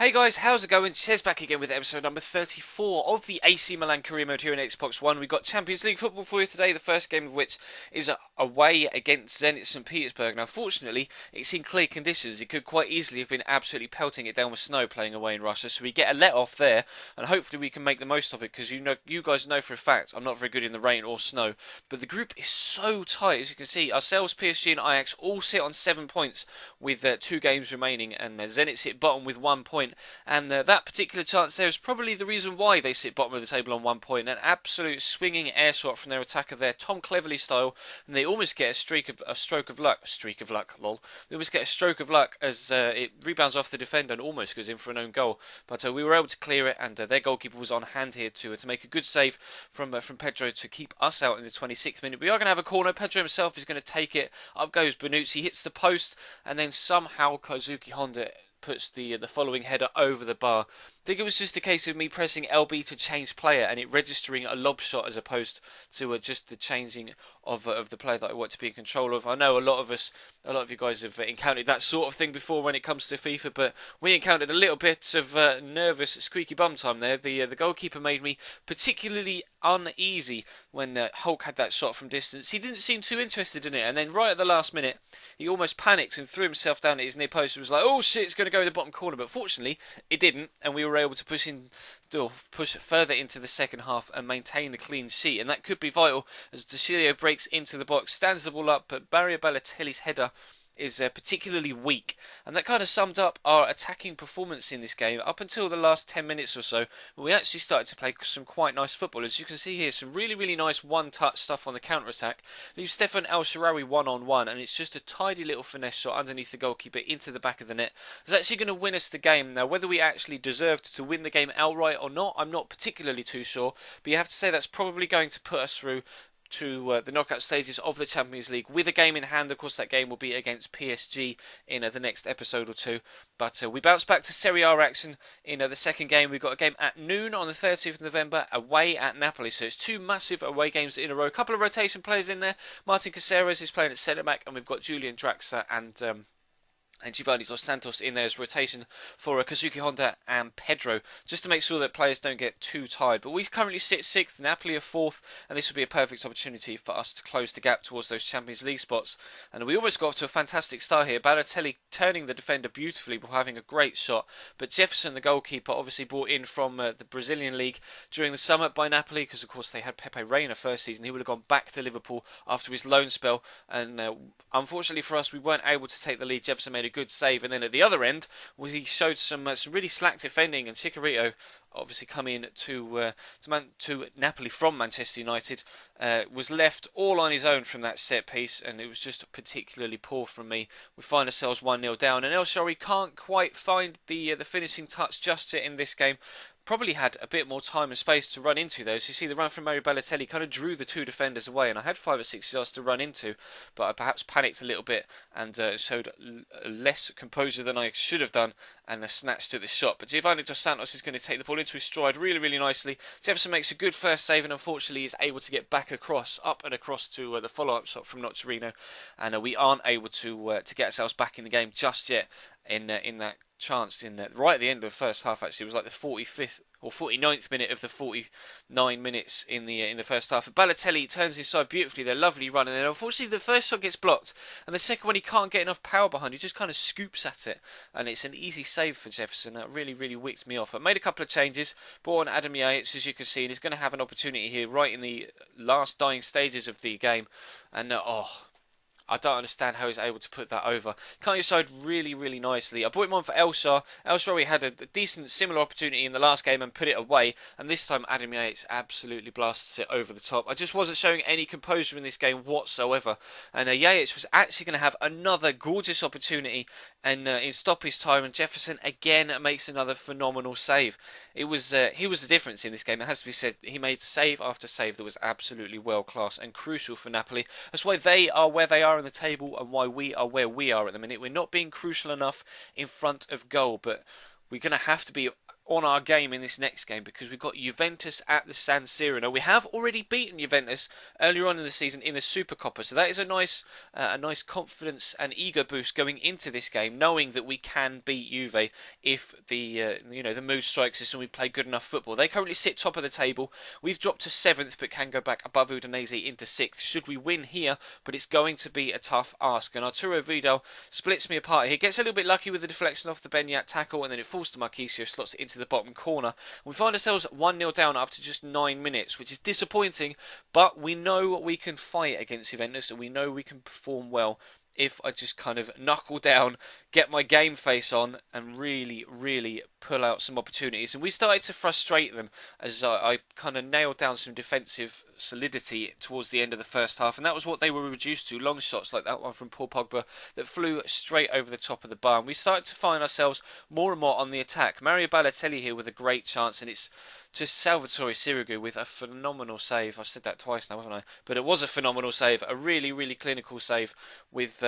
Hey guys, how's it going? Chez back again with episode number 34 of the AC Milan career mode here in Xbox One. We've got Champions League football for you today, the first game of which is away against Zenit St. Petersburg. Now fortunately, it's in clear conditions. It could quite easily have been absolutely pelting it down with snow playing away in Russia, so we get a let off there, and hopefully we can make the most of it, because you guys know for a fact I'm not very good in the rain or snow. But the group is so tight, as you can see. Ourselves, PSG and Ajax all sit on 7 points with 2 games remaining, and Zenit sit bottom with 1 point. And that particular chance there is probably the reason why they sit bottom of the table on 1 point. An absolute swinging air shot from their attacker there, Tom Cleverley style, and they almost get a stroke of luck. Lol. They almost get a stroke of luck as it rebounds off the defender and almost goes in for an own goal. But we were able to clear it, and their goalkeeper was on hand here to make a good save from Pedro to keep us out in the 26th minute. We are going to have a corner. Pedro himself is going to take it. Up goes Bonucci, hits the post, and then somehow Kazuki Honda puts the following header over the bar. I think it was just a case of me pressing LB to change player and it registering a lob shot as opposed to just the changing of the player that I want to be in control of. I know a lot of you guys have encountered that sort of thing before when it comes to FIFA, but we encountered a little bit of nervous squeaky bum time there. The goalkeeper made me particularly uneasy when Hulk had that shot from distance. He didn't seem too interested in it, and then right at the last minute he almost panicked and threw himself down at his near post and was like, oh shit, it's going to go in the bottom corner, but fortunately it didn't, and we were able to push further into the second half and maintain a clean sheet, and that could be vital as Deschilio breaks into the box, stands the ball up, but Barry Balotelli's header is particularly weak, and that kind of summed up our attacking performance in this game up until the last 10 minutes or so, when we actually started to play some quite nice football. As you can see here, some really nice one-touch stuff on the counter-attack. Leaves Stefan El Shaarawy one-on-one, and it's just a tidy little finesse shot underneath the goalkeeper into the back of the net. It's actually going to win us the game. Now, whether we actually deserved to win the game outright or not, I'm not particularly too sure, but you have to say that's probably going to put us through to the knockout stages of the Champions League with a game in hand. Of course, that game will be against PSG in the next episode or two. But we bounce back to Serie A action in the second game. We've got a game at noon on the 30th of November away at Napoli. So it's 2 massive away games in a row. A couple of rotation players in there. Martin Caceres is playing at centre back, and we've got Julian Draxler and Giovanni Dos Santos in there as rotation for Kazuki Honda and Pedro, just to make sure that players don't get too tired. But we currently sit 6th, Napoli are 4th, and this would be a perfect opportunity for us to close the gap towards those Champions League spots. And we almost got off to a fantastic start here. Balotelli turning the defender beautifully while having a great shot. But Jefferson, the goalkeeper, obviously brought in from the Brazilian league during the summer by Napoli, because of course they had Pepe Reina first season. He would have gone back to Liverpool after his loan spell, and unfortunately for us, we weren't able to take the lead. Jefferson made a good save, and then at the other end we showed some really slack defending, and Chicharito, obviously coming to Napoli from Manchester United, was left all on his own from that set piece, and it was just particularly poor from me. We find ourselves 1-0 down, and El Shaarawy can't quite find the finishing touch just yet in this game. Probably had a bit more time and space to run into those. You see the run from Mario Balotelli kind of drew the 2 defenders away, and I had 5 or 6 yards to run into, but I perhaps panicked a little bit and showed less composure than I should have done, and snatched at the shot. But Giovanni Dos Santos is going to take the ball into his stride really nicely. Jefferson makes a good first save, and unfortunately is able to get back up and across to the follow-up shot from Nocerino, and we aren't able to get ourselves back in the game just yet in that chance right at the end of the first half. Actually, it was like the 45th or 49th minute of the 49 minutes in the first half. And Balotelli turns inside beautifully. They're lovely run, and then unfortunately the first shot gets blocked, and the second one he can't get enough power behind. He just kind of scoops at it, and it's an easy save for Jefferson. That really wicked me off. I made a couple of changes. Brought on Adam Yates, as you can see, and he's going to have an opportunity here right in the last dying stages of the game. And I don't understand how he's able to put that over. Can't decide really nicely. I brought him on for El Shaarawy had a decent similar opportunity in the last game and put it away, and this time Adam Yates absolutely blasts it over the top. I just wasn't showing any composure in this game whatsoever, and Yates was actually going to have another gorgeous opportunity and in stoppage time, and Jefferson again makes another phenomenal save. He was the difference in this game, it has to be said. He made save after save that was absolutely world class and crucial for Napoli. That's why they are where they are in the table, and why we are where we are at the minute. We're not being crucial enough in front of goal, but we're going to have to be on our game in this next game because we've got Juventus at the San Siro. Now, we have already beaten Juventus earlier on in the season in the Supercoppa, so that is a nice confidence and ego boost going into this game, knowing that we can beat Juve if the the mood strikes us and we play good enough football. They currently sit top of the table. We've dropped to 7th, but can go back above Udinese into 6th should we win here, but it's going to be a tough ask. And Arturo Vidal splits me apart. He gets a little bit lucky with the deflection off the Benyat tackle, and then it falls to Marquisio, slots it into the bottom corner. We find ourselves 1-0 down after just 9 minutes, which is disappointing, but we know we can fight against Juventus and we know we can perform well if I just kind of knuckle down, get my game face on, and really, really pull out some opportunities. And we started to frustrate them as I kind of nailed down some defensive solidity towards the end of the first half, and that was what they were reduced to. Long shots like that one from Paul Pogba that flew straight over the top of the bar. And we started to find ourselves more and more on the attack. Mario Balotelli here with a great chance, and it's just Salvatore Sirigu with a phenomenal save. I've said that twice now, haven't I? But it was a phenomenal save, a really, really clinical save with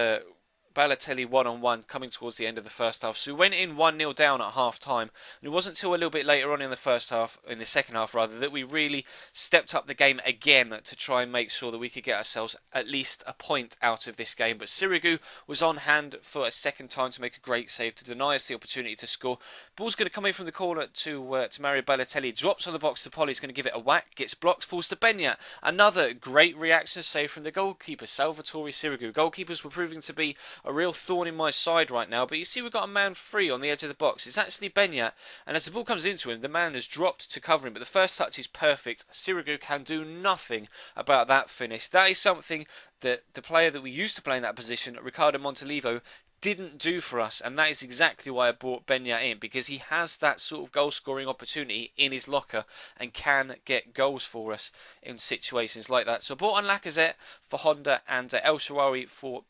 Balotelli one-on-one coming towards the end of the first half. So we went in 1-0 down at half-time, and it wasn't until a little bit later on in the second half rather, that we really stepped up the game again to try and make sure that we could get ourselves at least a point out of this game. But Sirigu was on hand for a second time to make a great save to deny us the opportunity to score. Ball's going to come in from the corner to Mario Balotelli, drops on the box to Polly, he's going to give it a whack, gets blocked, falls to Benyat. Another great reaction save from the goalkeeper, Salvatore Sirigu. Goalkeepers were proving to be a real thorn in my side right now, but you see we've got a man free on the edge of the box. It's actually Benyat, and as the ball comes into him, the man has dropped to cover him, but the first touch is perfect. Sirigu can do nothing about that finish. That is something that the player that we used to play in that position, Ricardo Montalivo, didn't do for us, and that is exactly why I brought Benyat in, because he has that sort of goal scoring opportunity in his locker and can get goals for us in situations like that. So I brought on Lacazette for Honda and El Shaarawy for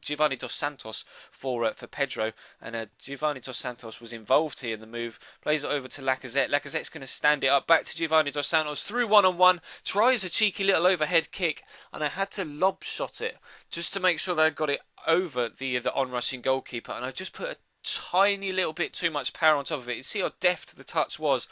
Giovanni Dos Santos for Pedro, and Giovanni Dos Santos was involved here in the move, plays it over to Lacazette. Lacazette's going to stand it up back to Giovanni Dos Santos through one-on-one, tries a cheeky little overhead kick, and I had to lob shot it just to make sure that I got it over the onrushing goalkeeper, and I just put a tiny little bit too much power on top of it. You see how deft the touch was.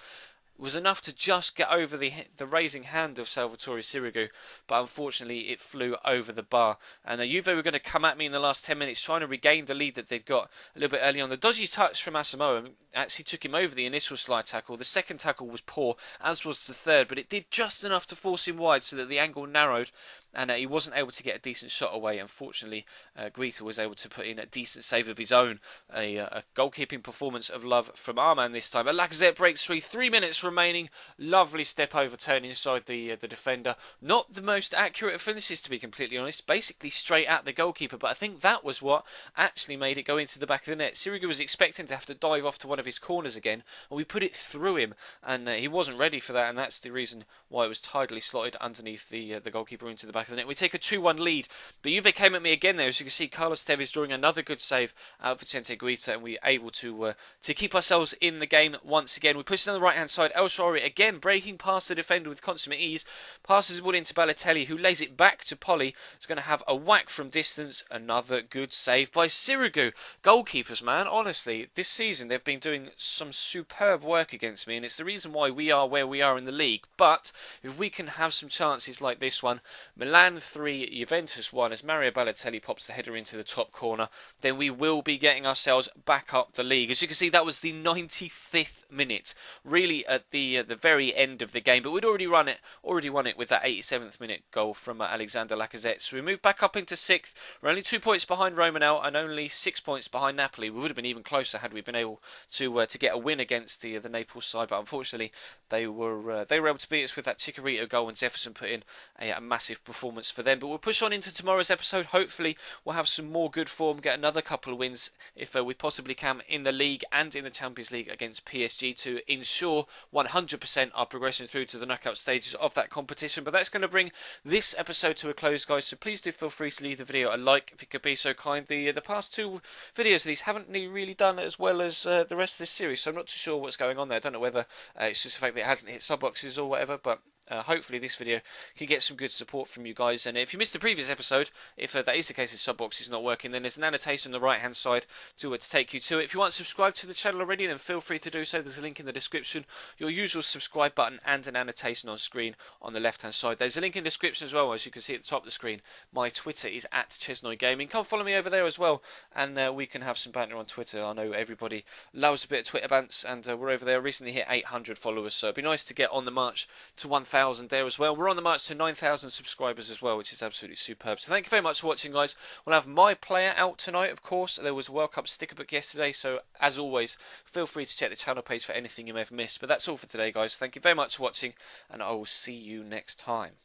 It was enough to just get over the raising hand of Salvatore Sirigu, but unfortunately it flew over the bar. And Juve were going to come at me in the last 10 minutes trying to regain the lead that they'd got a little bit early on. The dodgy touch from Asamoah actually took him over the initial slide tackle. The second tackle was poor, as was the third, but it did just enough to force him wide so that the angle narrowed, and he wasn't able to get a decent shot away. Unfortunately, Guita was able to put in a decent save of his own. A goalkeeping performance of love from our man this time. But Lacazette breaks free, 3 minutes remaining. Lovely step over, turn inside the defender. Not the most accurate of finishes, to be completely honest. Basically straight at the goalkeeper, but I think that was what actually made it go into the back of the net. Sirigu was expecting to have to dive off to one of his corners again, and we put it through him, and he wasn't ready for that, and that's the reason why it was tidily slotted underneath the goalkeeper into the back of the net. We take a 2-1 lead, but Juve came at me again there. As you can see, Carlos Tevez drawing another good save out of Vicente Guita, and we're able to keep ourselves in the game once again. We push it on the right hand side. El Shaarawy again breaking past the defender with consummate ease, passes the ball into Balotelli, who lays it back to Polly. It's going to have a whack from distance. Another good save by Sirigu. Goalkeepers, man, honestly, this season they've been doing some superb work against me, and it's the reason why we are where we are in the league. But if we can have some chances like this one, Milan 3, Juventus 1, as Mario Balotelli pops the header into the top corner, then we will be getting ourselves back up the league. As you can see, that was the 95th minute, really at the very end of the game, but we'd already won it with that 87th minute goal from Alexander Lacazette. So we moved back up into 6th. We're only 2 points behind Roma now, and only 6 points behind Napoli. We would have been even closer had we been able to get a win against the Naples side, but unfortunately they were able to beat us with that Chicharito goal, and Jefferson put in a massive performance for them. But we'll push on into tomorrow's episode. Hopefully we'll have some more good form, get another couple of wins if we possibly can in the league and in the Champions League against PSG to ensure 100% our progression through to the knockout stages of that competition. But that's going to bring this episode to a close, guys, so please do feel free to leave the video a like if you could be so kind. The past 2 videos of these haven't really done as well as the rest of this series, so I'm not too sure what's going on there. I don't know whether it's just the fact that it hasn't hit sub boxes or whatever, but hopefully this video can get some good support from you guys. And if you missed the previous episode, if that is the case, the sub box is not working, then there's an annotation on the right hand side to take you to it. If you aren't subscribed to the channel already, then feel free to do so. There's a link in the description, your usual subscribe button, and an annotation on screen on the left hand side. There's a link in the description as well, as you can see at the top of the screen. My Twitter is @ChesnoyGaming. Come follow me over there as well, and we can have some banter on Twitter. I know everybody loves a bit of Twitter bants, and we're over there. Recently hit 800 followers, so it'd be nice to get on the march to 1,000 there as well. We're on the march to 9,000 subscribers as well, which is absolutely superb. So thank you very much for watching, guys. We'll have my player out tonight, of course. There was a World Cup Stickerbook yesterday, so as always, feel free to check the channel page for anything you may have missed. But that's all for today, guys. Thank you very much for watching, and I will see you next time.